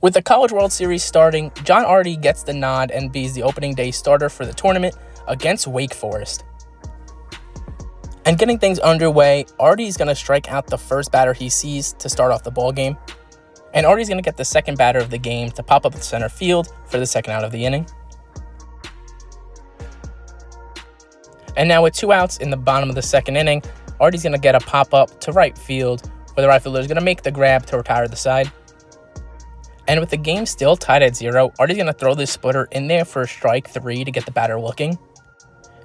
With the College World Series starting, John Artie gets the nod and be the opening day starter for the tournament against Wake Forest. And getting things underway, Artie's going to strike out the first batter he sees to start off the ball game. And Artie's going to get the second batter of the game to pop up at center field for the second out of the inning. And now with 2 outs in the bottom of the second inning, Artie's going to get a pop-up to right field, where the right fielder is going to make the grab to retire the side. And with the game still tied at 0, Artie's going to throw this splitter in there for strike 3 to get the batter looking.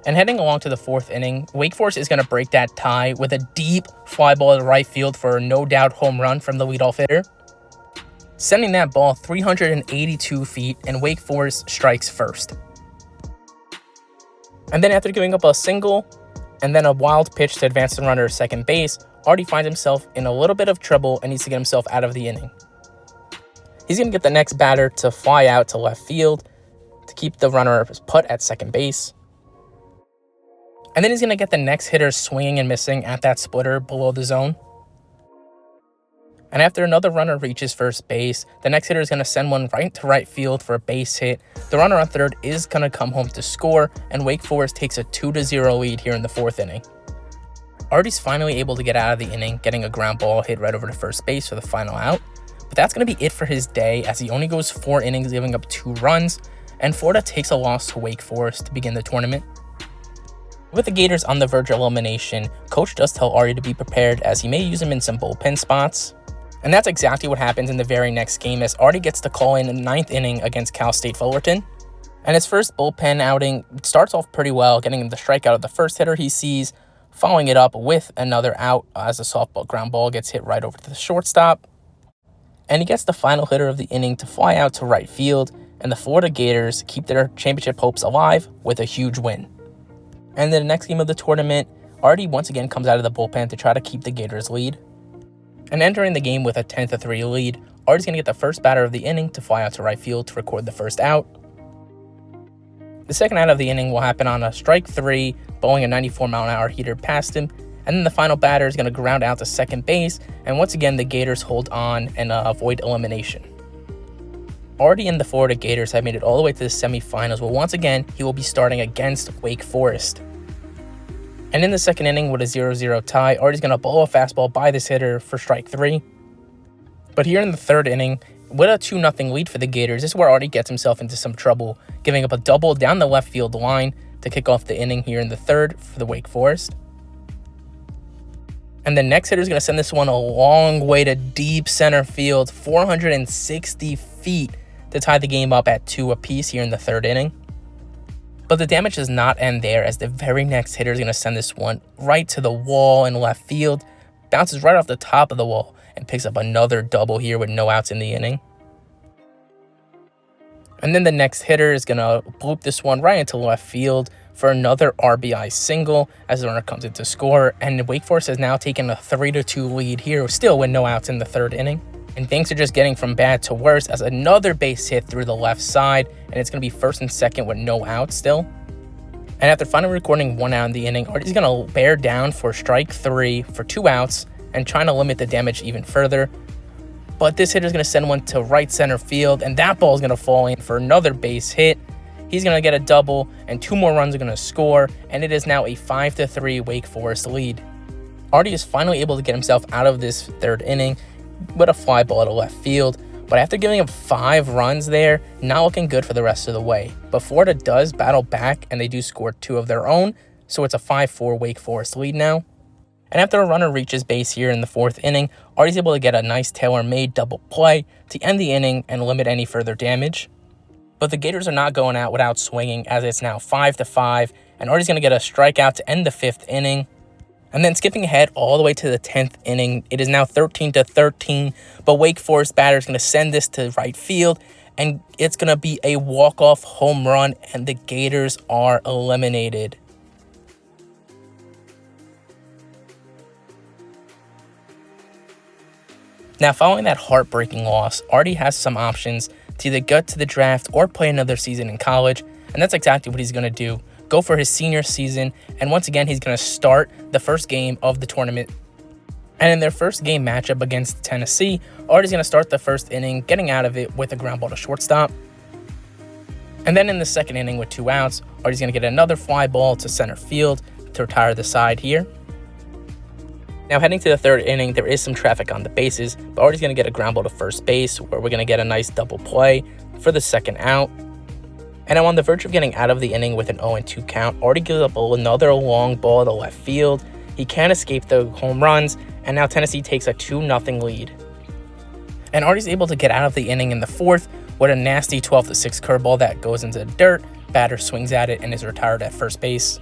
And heading along to the 4th inning, Wake Forest is going to break that tie with a deep fly ball to right field for a no-doubt home run from the leadoff hitter, sending that ball 382 feet, and Wake Forest strikes first. And then after giving up a single and then a wild pitch to advance the runner to second base, Artie finds himself in a little bit of trouble and needs to get himself out of the inning. He's going to get the next batter to fly out to left field to keep the runner put at second base. And then he's going to get the next hitter swinging and missing at that splitter below the zone. And after another runner reaches first base, the next hitter is going to send one right to right field for a base hit. The runner on third is going to come home to score, and Wake Forest takes a 2-0 lead here in the 4th inning. Artie's finally able to get out of the inning, getting a ground ball hit right over to first base for the final out. But that's going to be it for his day, as he only goes 4 innings, giving up 2 runs, and Florida takes a loss to Wake Forest to begin the tournament. With the Gators on the verge of elimination, Coach does tell Artie to be prepared, as he may use him in some bullpen spots. And that's exactly what happens in the very next game, as Artie gets to call in the 9th inning against Cal State Fullerton. And his first bullpen outing starts off pretty well, getting him the strikeout of the first hitter he sees, following it up with another out as a softball ground ball gets hit right over to the shortstop. And he gets the final hitter of the inning to fly out to right field, and the Florida Gators keep their championship hopes alive with a huge win. And in the next game of the tournament, Artie once again comes out of the bullpen to try to keep the Gators' lead. And entering the game with a 10-3 lead, Artie's going to get the first batter of the inning to fly out to right field to record the first out. The second out of the inning will happen on a strike 3, bowling a 94-mile-an-hour heater past him, and then the final batter is going to ground out to second base, and once again the Gators hold on and avoid elimination. Artie and the Florida Gators have made it all the way to the semifinals, where once again he will be starting against Wake Forest. And in the second inning with a 0-0 tie, Artie's going to bowl a fastball by this hitter for strike 3. But here in the 3rd inning, with a 2-0 lead for the Gators, this is where Artie gets himself into some trouble, giving up a double down the left field line to kick off the inning here in the 3rd for the Wake Forest. And the next hitter is going to send this one a long way to deep center field, 460 feet, to tie the game up at 2 apiece here in the 3rd inning. But the damage does not end there, as the very next hitter is going to send this one right to the wall in left field, bounces right off the top of the wall, and picks up another double here with no outs in the inning. And then the next hitter is going to bloop this one right into left field for another RBI single as the runner comes in to score, and Wake Forest has now taken a 3-2 lead here, still with no outs in the 3rd inning. And things are just getting from bad to worse, as another base hit through the left side, and it's going to be 1st and 2nd with no outs still. And after finally recording 1 out in the inning, Artie's going to bear down for strike 3 for 2 outs and trying to limit the damage even further. But this hitter is going to send one to right center field, and that ball is going to fall in for another base hit. He's going to get a double, and 2 more runs are going to score, and it is now a 5-3 Wake Forest lead. Artie is finally able to get himself out of this 3rd inning with a fly ball to left field, but after giving up 5 runs there, not looking good for the rest of the way. But Florida does battle back, and they do score 2 of their own, so it's a 5-4 Wake Forest lead now. And after a runner reaches base here in the 4th inning, Artie's able to get a nice tailor-made double play to end the inning and limit any further damage. But the Gators are not going out without swinging, as it's now 5-5, and Artie's going to get a strikeout to end the 5th inning. And then skipping ahead all the way to the 10th inning, it is now 13-13, but Wake Forest batter is going to send this to right field, and it's going to be a walk-off home run, and the Gators are eliminated. Now, following that heartbreaking loss, Artie has some options to either get to the draft or play another season in college, and that's exactly what he's going to do. Go for his senior season, and once again, he's going to start the first game of the tournament. And in their first game matchup against Tennessee, Artie's going to start the first inning, getting out of it with a ground ball to shortstop. And then in the second inning with 2 outs, Artie's going to get another fly ball to center field to retire the side here. Now heading to the third inning, there is some traffic on the bases, but Artie's going to get a ground ball to first base where we're going to get a nice double play for the second out. And I'm on the verge of getting out of the inning with an 0-2 count. Artie gives up another long ball to left field. He can't escape the home runs, and now Tennessee takes a 2-0 lead. And Artie's able to get out of the inning in the fourth with a nasty 12-6 curveball that goes into the dirt. Batter swings at it and is retired at first base.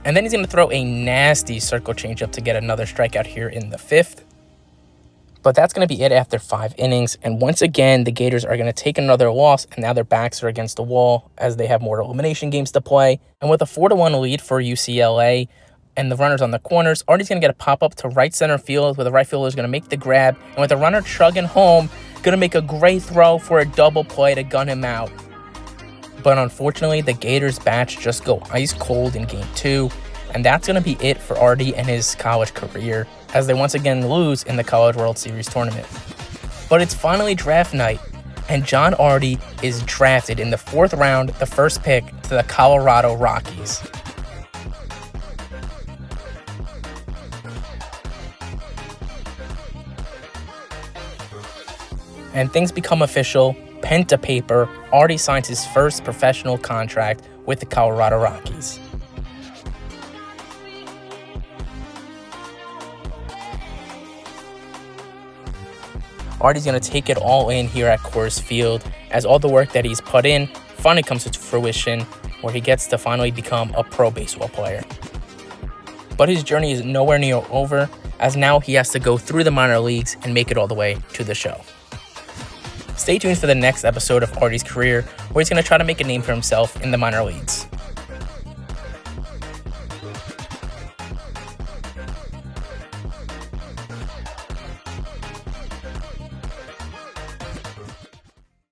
And then he's going to throw a nasty circle changeup to get another strikeout here in the fifth. But that's going to be it after 5 innings. And once again, the Gators are going to take another loss, and now their backs are against the wall as they have more elimination games to play. And with a 4-1 lead for UCLA and the runners on the corners, Artie's going to get a pop-up to right center field where the right fielder is going to make the grab. And with the runner chugging home, going to make a great throw for a double play to gun him out. But unfortunately, the Gators bats just go ice cold in Game 2, and that's going to be it for Artie and his college career, as they once again lose in the College World Series tournament. But it's finally draft night, and John Artie is drafted in the 4th round, the first pick, to the Colorado Rockies. And things become official. Pen to paper, Artie signs his first professional contract with the Colorado Rockies. Artie's going to take it all in here at Coors Field, as all the work that he's put in finally comes to fruition, where he gets to finally become a pro baseball player. But his journey is nowhere near over, as now he has to go through the minor leagues and make it all the way to the show. Stay tuned for the next episode of Artie's career, where he's going to try to make a name for himself in the minor leagues.